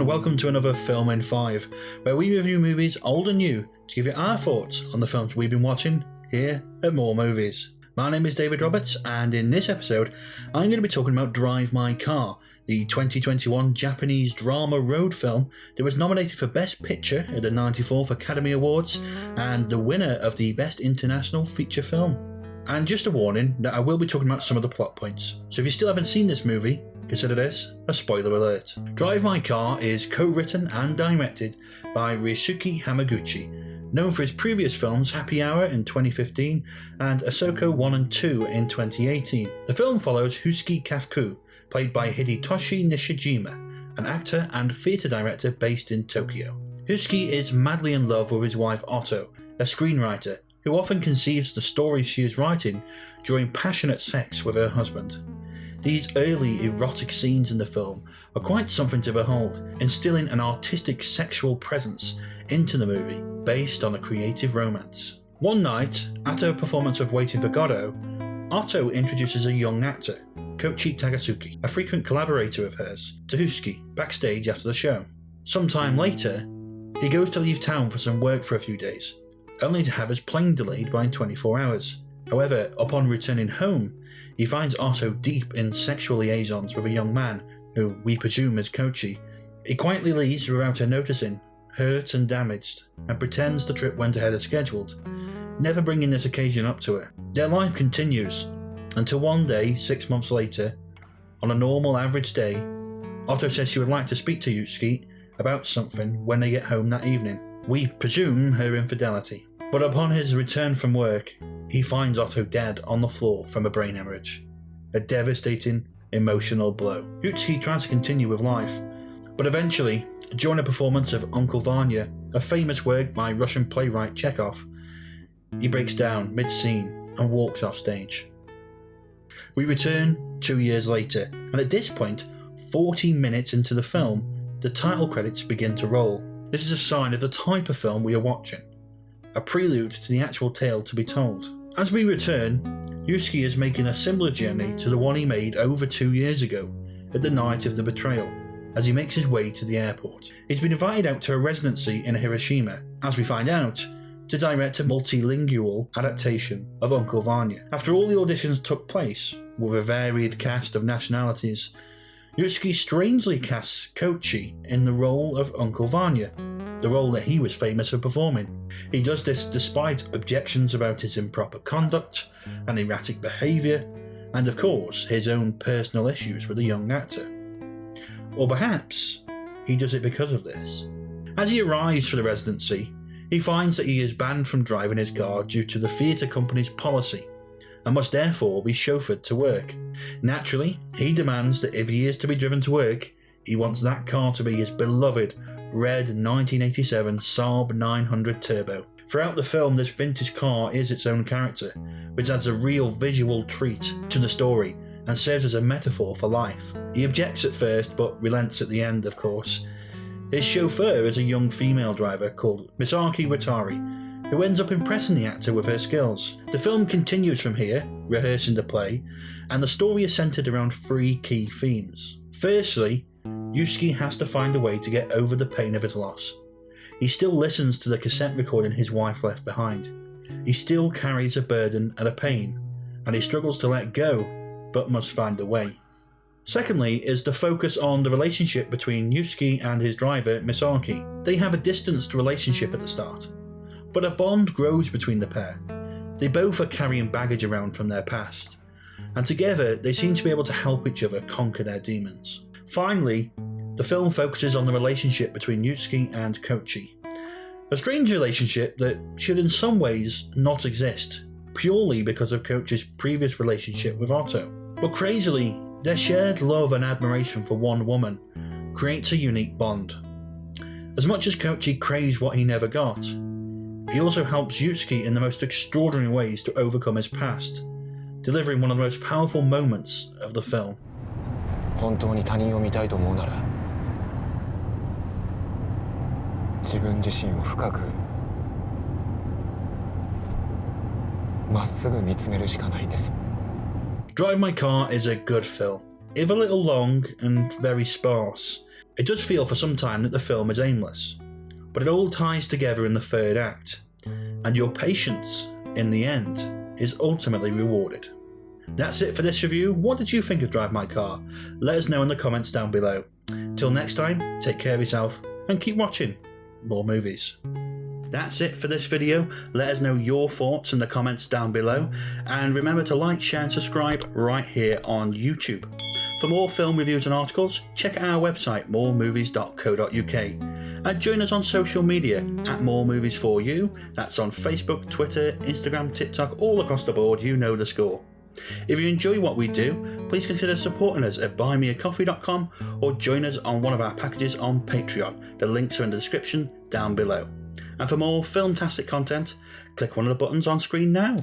and welcome to another Film in 5, where we review movies old and new to give you our thoughts on the films we've been watching here at More Movies. My name is David Roberts, and in this episode I'm going to be talking about Drive My Car, the 2021 Japanese drama road film that was nominated for Best Picture at the 94th Academy Awards and the winner of the Best International Feature Film. And just a warning that I will be talking about some of the plot points, so if you still haven't seen this movie, consider this a spoiler alert. Drive My Car is co-written and directed by Ryusuke Hamaguchi, known for his previous films Happy Hour in 2015 and Ahsoka 1 and 2 in 2018. The film follows Ryusuke Kafuku, played by Hidetoshi Nishijima, an actor and theatre director based in Tokyo. Ryusuke is madly in love with his wife Otto, a screenwriter, who often conceives the stories she is writing during passionate sex with her husband. These early erotic scenes in the film are quite something to behold, instilling an artistic sexual presence into the movie based on a creative romance. One night, at a performance of Waiting for Godot, Otto introduces a young actor, Koichi Takasuki, a frequent collaborator of hers, to Ryusuke backstage after the show. Sometime later, he goes to leave town for some work for a few days, only to have his plane delayed by 24 hours. However, upon returning home, he finds Otto deep in sexual liaisons with a young man, who we presume is Koichi. He quietly leaves without her noticing, hurt and damaged, and pretends the trip went ahead as scheduled, never bringing this occasion up to her. Their life continues, until one day, 6 months later, on a normal average day, Otto says she would like to speak to Ryusuke about something when they get home that evening. We presume her infidelity. But upon his return from work, he finds Otto dead on the floor from a brain hemorrhage. A devastating, emotional blow. Ryusuke tries to continue with life, but eventually, during a performance of Uncle Vanya, a famous work by Russian playwright Chekhov, he breaks down mid-scene and walks off stage. We return 2 years later, and at this point, 40 minutes into the film, the title credits begin to roll. This is a sign of the type of film we are watching, a prelude to the actual tale to be told. As we return, Ryusuke is making a similar journey to the one he made over 2 years ago, at the night of the betrayal, as he makes his way to the airport. He's been invited out to a residency in Hiroshima, as we find out, to direct a multilingual adaptation of Uncle Vanya. After all the auditions took place, with a varied cast of nationalities, Ryusuke strangely casts Koichi in the role of Uncle Vanya, the role that he was famous for performing. He does this despite objections about his improper conduct and erratic behaviour, and of course his own personal issues with the young actor. Or perhaps he does it because of this. As he arrives for the residency, he finds that he is banned from driving his car due to the theatre company's policy, and must therefore be chauffeured to work. Naturally, he demands that if he is to be driven to work, he wants that car to be his beloved red 1987 Saab 900 Turbo. Throughout the film, this vintage car is its own character, which adds a real visual treat to the story and serves as a metaphor for life. He objects at first, but relents at the end, of course. His chauffeur is a young female driver called Misaki Watari, who ends up impressing the actor with her skills. The film continues from here, rehearsing the play, and the story is centred around three key themes. Firstly, Ryusuke has to find a way to get over the pain of his loss. He still listens to the cassette recording his wife left behind. He still carries a burden and a pain, and he struggles to let go, but must find a way. Secondly is the focus on the relationship between Ryusuke and his driver Misaki. They have a distanced relationship at the start, but a bond grows between the pair. They both are carrying baggage around from their past, and together they seem to be able to help each other conquer their demons. Finally, the film focuses on the relationship between Ryusuke and Koichi, a strange relationship that should in some ways not exist, purely because of Koichi's previous relationship with Otto. But crazily, their shared love and admiration for one woman creates a unique bond. As much as Koichi craves what he never got, he also helps Ryusuke in the most extraordinary ways to overcome his past, delivering one of the most powerful moments of the film. 本当に他人を見たいと思うなら、自分自身を深くまっすぐ見つめるしかないんです。Drive My Car is a good film. If a little long and very sparse, It does feel for some time that the film is aimless, but it all ties together in the third act, and your patience, in the end, is ultimately rewarded. That's it for this review. What did you think of Drive My Car? Let us know in the comments down below. Till next time, take care of yourself and keep watching more movies. That's it for this video. Let us know your thoughts in the comments down below, and remember to like, share and subscribe right here on YouTube. For more film reviews and articles, check out our website moremovies.co.uk and join us on social media at More Movies For You. That's on Facebook, Twitter, Instagram, TikTok, all across the board. You know the score. If you enjoy what we do, please consider supporting us at buymeacoffee.com or join us on one of our packages on Patreon. The links are in the description down below. And for more filmtastic content, click one of the buttons on screen now.